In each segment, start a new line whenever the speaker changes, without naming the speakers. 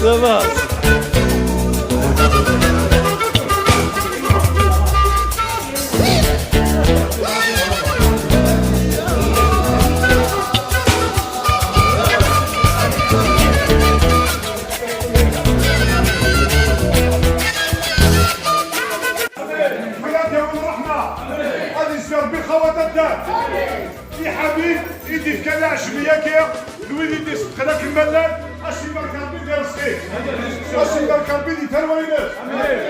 لاباس.
في حبيب يدي في كذا عشبية كيا الويلي دي سبقنا كمالات أسيب الكربي ديال الصيف أسيب الكربي ديال تروينات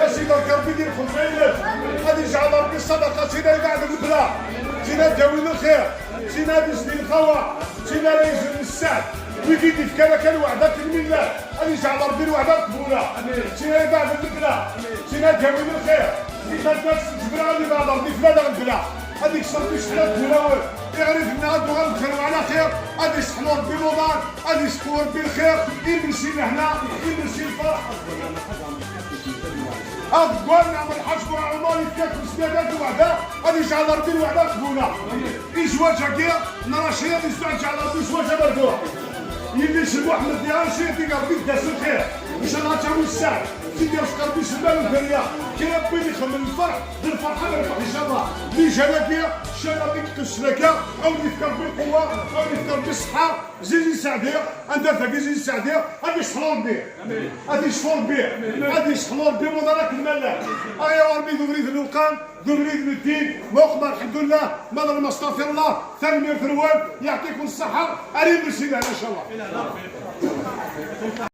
أسيب الكربي ديال الخمسينات غادي يجعل ربي الصدقة سينا بعد البلا سينا داوين الخير سينا ديسني الخوا سينا لا يجري السعد ويجي في كذا كان وعدة الملة غادي يجعل ربي الوعدة مقبولة سينا بعد البلا سينا داوين الخير سينا الناس تجبر غادي بعد ربي فلا البلا هذيك صرتي شحال تقولها يعرف ان غادو غندخلوا على خير غادي يصحلوا ربي الوطن غادي يسقوا ربي الخير يمشي لهنا يمشي الفرح أقوال نعمل الحج وعمر يفكك بسنادات وعدا غادي يجعل ربي الوعدة مقبولة إزواج هكا نرى شي غادي يجعل ربي زواج مرفوع يلي شي أحمد ديال شي يعطيك ربي داس الخير إن شاء الله تعاون الساعة سيدي ربي سلمان الفريا كي ربي يخمم الفرح بالفرحة نربح إن شاء الله اللي جانا فيها إن شاء الله بك السلكة أو يفكر بالقوة أو يفكر بالصحة زيد يساعدها أنت فاكي زيد يساعدها غادي يشحلوا ربي غادي يشفوا ربي غادي يشحلوا ربي مدرك الملاك يا ربي ذو مريد الوقان ذو مريد الدين موقنا الحمد لله مدر ما استغفر الله ثاني ثروان يعطيكم الصحة أريد نسينا إن شاء الله.